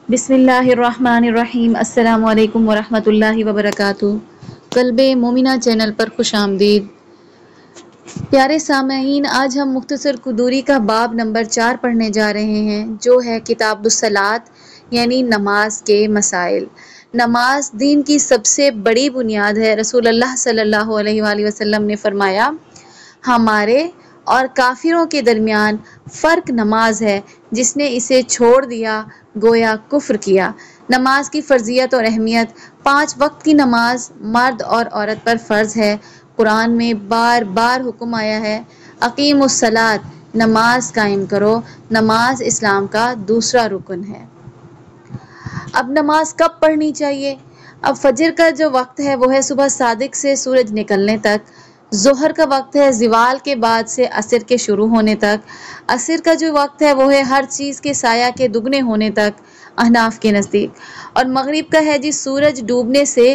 बिस्मिल्लाहिर्रहमानिर्रहीम। अस्सलामु अलैकुम वरहमतुल्लाहि वबरकातुहू। क़ल्बे मोमिना चैनल पर खुश आमदीद। प्यारे सामईन, आज हम मुख्तसर कुदूरी का बाब नंबर 4 पढ़ने जा रहे हैं, जो है किताबुस्सलात यानी नमाज के मसाइल। नमाज दीन की सबसे बड़ी बुनियाद है। रसूलुल्लाह सल्लल्लाहु अलैहि वसल्लम ने फरमाया, हमारे और काफिरों के दरमियान फ़र्क नमाज है, जिसने इसे छोड़ दिया गोया कुफ्र किया। नमाज की फ़र्जियत और अहमियत। 5 वक्त की नमाज मर्द और औरत पर फ़र्ज है। कुरान में बार बार हुक्म आया है, अकीमुस्सलात, नमाज कायम करो। नमाज इस्लाम का दूसरा रुकन है। अब नमाज कब पढ़नी चाहिए? अब फजर का जो वक्त है वो है सुबह सादिक से सूरज निकलने तक। ज़ोहर का वक्त है ज़िवाल के बाद से असर के शुरू होने तक। असर का जो वक्त है वो है हर चीज़ के साया के दुगने होने तक अहनाफ के नज़दीक। और मगरिब का है जी सूरज डूबने से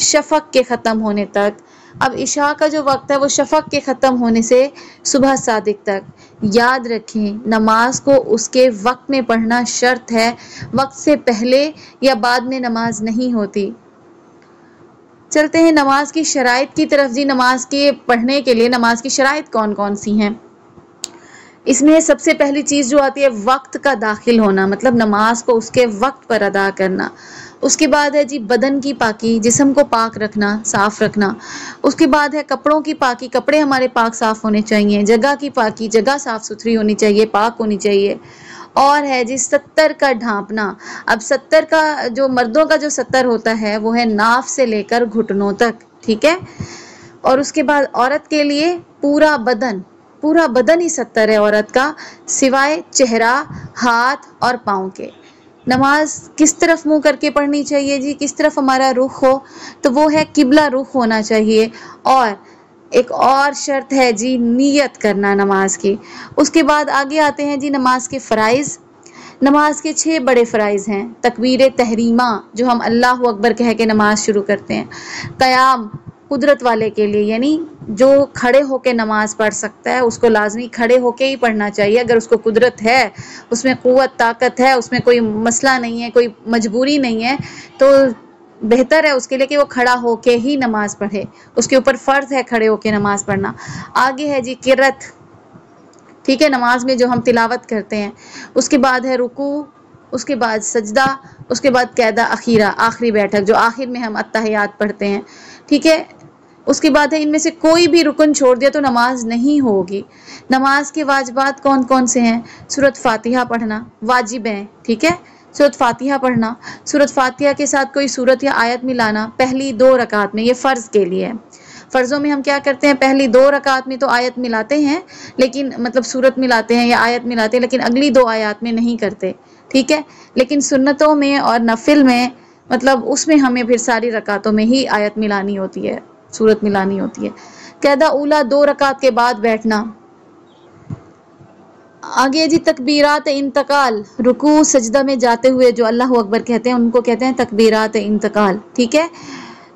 शफक के ख़त्म होने तक। अब इशा का जो वक्त है वो शफक के ख़त्म होने से सुबह सादिक तक। याद रखें, नमाज को उसके वक्त में पढ़ना शर्त है, वक्त से पहले या बाद में नमाज नहीं होती। चलते हैं नमाज की शराइत की तरफ जी। नमाज के पढ़ने के लिए नमाज की शराइत कौन कौन सी हैं? इसमें सबसे पहली चीज़ जो आती है वक्त का दाखिल होना, मतलब नमाज को उसके वक्त पर अदा करना। उसके बाद है जी बदन की पाकी, जिस्म को पाक रखना, साफ रखना। उसके बाद है कपड़ों की पाकी, कपड़े हमारे पाक साफ होने चाहिए। जगह की पाकी, जगह साफ सुथरी होनी चाहिए, पाक होनी चाहिए। और है जी सत्तर का ढांपना। अब सत्तर का जो मर्दों का जो सत्तर होता है वो है नाफ से लेकर घुटनों तक, ठीक है। और उसके बाद औरत के लिए पूरा बदन ही सत्तर है औरत का, सिवाय चेहरा, हाथ और पाँव के। नमाज किस तरफ मुंह करके पढ़नी चाहिए जी? किस तरफ हमारा रुख हो? तो वो है किबला रुख होना चाहिए। और एक और शर्त है जी नियत करना नमाज की। उसके बाद आगे आते हैं जी नमाज के फ़राइज़। नमाज के 6 बड़े फ़राइज़ हैं। तकबीर तहरीमा, जो हम अल्लाहु अकबर कह के नमाज शुरू करते हैं। क़याम, कुदरत वाले के लिए, यानी जो खड़े होके नमाज पढ़ सकता है उसको लाजमी खड़े होके ही पढ़ना चाहिए। अगर उसको कुदरत है, उसमें क़ुव्वत ताकत है, उसमें कोई मसला नहीं है, कोई मजबूरी नहीं है, तो बेहतर है उसके लिए कि वो खड़ा होके ही नमाज पढ़े। उसके ऊपर फ़र्ज है खड़े होके नमाज पढ़ना। आगे है जी किरत, ठीक है, नमाज में जो हम तिलावत करते हैं। उसके बाद है रुकू, उसके बाद सजदा, उसके बाद क़ैदा अखीरा, आखिरी बैठक, जो आखिर में हम अत्तहियात पढ़ते हैं, ठीक है। उसके बाद है इनमें से कोई भी रुकन छोड़ दिया तो नमाज नहीं होगी। नमाज के वाजिबात कौन कौन से हैं? सूरत फातिहा पढ़ना वाजिब है, ठीक है। सूरत फातिहा पढ़ना, सूरत फातिहा के साथ कोई सूरत या आयत मिलाना पहली 2 रकात में, ये फ़र्ज़ के लिए है। फ़र्ज़ों में हम क्या करते हैं, पहली 2 रकात में तो आयत मिलाते हैं, लेकिन मतलब सूरत मिलाते हैं या आयत मिलाते हैं, लेकिन अगली 2 आयत में नहीं करते, ठीक है। लेकिन सुन्नतों में और नफिल में, मतलब उसमें हमें फिर सारी रकातों में ही आयत मिलानी होती है, सूरत मिलानी होती है। क़ैदा ऊला 2 रकात के बाद बैठना। आगे जी तकबीरात इंतकाल, रुकू सजदा में जाते हुए जो अल्लाहु अकबर कहते हैं उनको कहते हैं तकबीरात इंतकाल, ठीक है।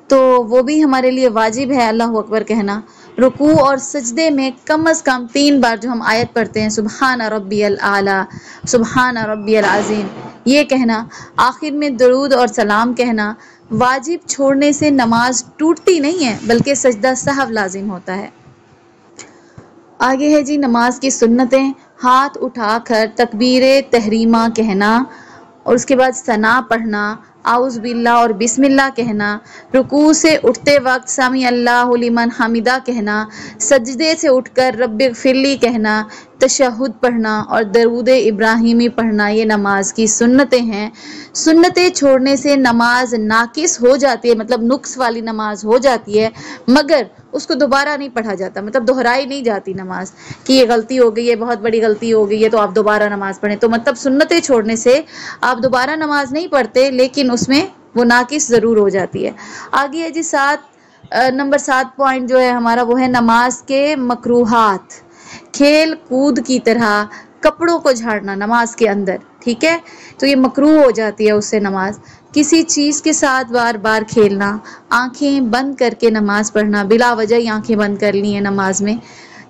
तो वो भी हमारे लिए वाजिब है अल्लाहु अकबर कहना। रुकू और सजदे में कम से कम 3 बार जो हम आयत पढ़ते हैं, सुबहान रब्बियल आला, सुबहान रब्बियल अज़ीम, ये कहना। आखिर में दरूद और सलाम कहना। वाजिब छोड़ने से नमाज टूटती नहीं है, बल्कि सजदा सहव लाजिम होता है। आगे है जी नमाज की सुन्नतें। हाथ उठाकर तकबीर तहरीमा कहना, और उसके बाद सना पढ़ना, आउज़ बिल्लाह और बिस्मिल्लाह कहना। रुकू से उठते वक्त समी अल्लाहु लिमन हमिदा कहना। सजदे से उठकर रब्बिग़फिरली कहना। तशहुद पढ़ना और दरूद इब्राहिमी पढ़ना, ये नमाज की सुन्नतें हैं। सुन्नतें छोड़ने से नमाज नाकिस हो जाती है, मतलब नुक्स वाली नमाज हो जाती है, मगर उसको दोबारा नहीं पढ़ा जाता, मतलब दोहराई नहीं जाती नमाज कि ये गलती हो गई है, बहुत बड़ी गलती हो गई है, तो आप दोबारा नमाज पढ़ें। तो मतलब सुन्नतें छोड़ने से आप दोबारा नमाज नहीं पढ़ते, लेकिन उसमें वो नाकिस ज़रूर हो जाती है। आगे है जी नंबर 7 पॉइंट जो है हमारा, वो है नमाज के मकरूहात। खेल कूद की तरह कपड़ों को झाड़ना नमाज के अंदर, ठीक है, तो ये मकरूह हो जाती है उससे नमाज। किसी चीज़ के साथ बार बार खेलना, आंखें बंद करके नमाज पढ़ना, बिला वजह ही आंखें बंद कर ली हैं नमाज में।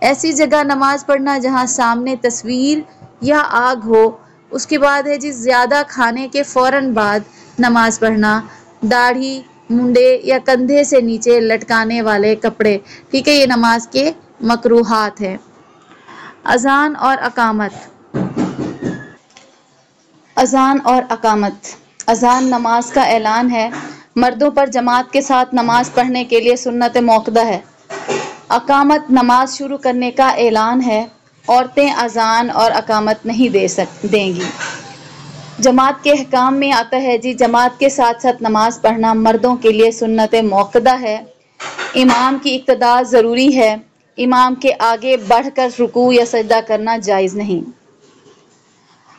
ऐसी जगह नमाज पढ़ना जहाँ सामने तस्वीर या आग हो, اس کے بعد ہے جی زیادہ کھانے کے فوراً بعد نماز پڑھنا، داڑھی، منڈے یا کندھے سے نیچے لٹکانے والے کپڑے، ٹھیک ہے، یہ نماز کے مکروہات ہیں۔ اذان اور اقامت۔ اذان اور اقامت۔ اذان نماز کا اعلان ہے، مردوں پر جماعت کے ساتھ نماز پڑھنے کے لیے سنت موقدہ ہے۔ اقامت نماز شروع کرنے کا اعلان ہے، عورتیں اذان اور اقامت نہیں دیں گی۔ جماعت کے احکام میں آتا ہے جی جماعت کے ساتھ ساتھ نماز پڑھنا مردوں کے لیے سنت موقدہ ہے۔ امام کی اقتداء ضروری ہے، امام کے آگے بڑھ کر رکوع یا سجدہ کرنا جائز نہیں۔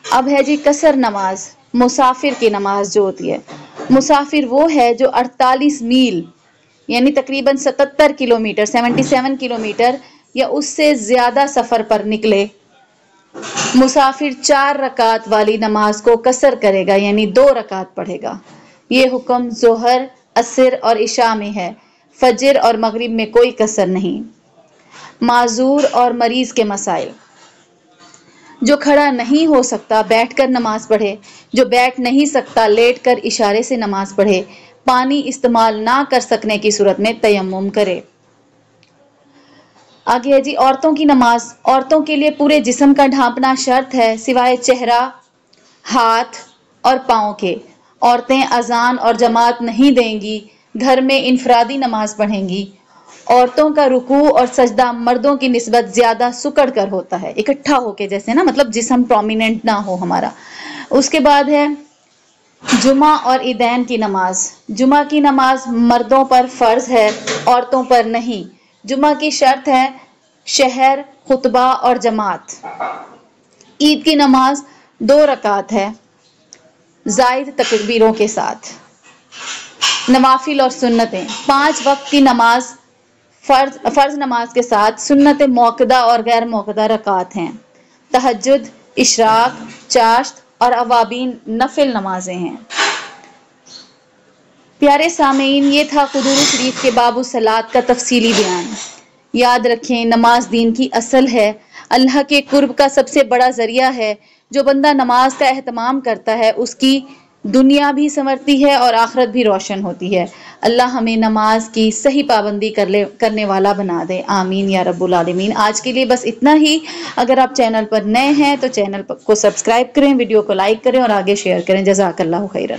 اب ہے جی قصر نماز، مسافر کی نماز جو ہوتی ہے۔ مسافر وہ ہے جو 48 میل یعنی تقریباً 77 کلومیٹر 77 کلومیٹر یا اس سے زیادہ سفر پر نکلے۔ مسافر 4 رکعت والی نماز کو قصر کرے گا یعنی 2 رکعت پڑھے گا۔ یہ حکم ظہر، عصر اور عشاء میں ہے، فجر اور مغرب میں کوئی قصر نہیں۔ معذور اور مریض کے مسائل۔ جو کھڑا نہیں ہو سکتا بیٹھ کر نماز پڑھے، جو بیٹھ نہیں سکتا لیٹ کر اشارے سے نماز پڑھے، پانی استعمال نہ کر سکنے کی صورت میں تیمم کرے۔ آگے ہے جی عورتوں کی نماز۔ عورتوں کے لیے پورے جسم کا ڈھانپنا شرط ہے سوائے چہرہ، ہاتھ اور پاؤں کے۔ عورتیں اذان اور جماعت نہیں دیں گی، گھر میں انفرادی نماز پڑھیں گی۔ عورتوں کا رکوع اور سجدہ مردوں کی نسبت زیادہ سکڑ کر ہوتا ہے، اکٹھا ہو کے، جیسے نا، مطلب جسم پرومیننٹ نہ ہو ہمارا۔ اس کے بعد ہے جمعہ اور عیدین کی نماز۔ جمعہ کی نماز مردوں پر فرض ہے، عورتوں پر نہیں۔ جمعہ کی شرط ہے شہر، خطبہ اور جماعت۔ عید کی نماز 2 رکعت ہے زائد تکبیروں کے ساتھ۔ نوافل اور سنتیں۔ 5 وقت کی نماز فرض نماز کے ساتھ سنت موقدہ اور غیر موقدہ رکعات ہیں۔ تہجد، اشراق، چاشت اور اوابین نفل نمازیں ہیں۔ پیارے سامعین، یہ تھا قدور شریف کے باب الصلاۃ کا تفصیلی بیان۔ یاد رکھیں، نماز دین کی اصل ہے، اللہ کے قرب کا سب سے بڑا ذریعہ ہے۔ جو بندہ نماز کا اہتمام کرتا ہے اس کی دنیا بھی سنورتی ہے اور آخرت بھی روشن ہوتی ہے۔ اللہ ہمیں نماز کی صحیح پابندی کرنے والا بنا دے، آمین یا رب العالمین۔ آج کے لیے بس اتنا ہی۔ اگر آپ چینل پر نئے ہیں تو چینل کو سبسکرائب کریں، ویڈیو کو لائک کریں اور آگے شیئر کریں۔ جزاک اللہ خیرا۔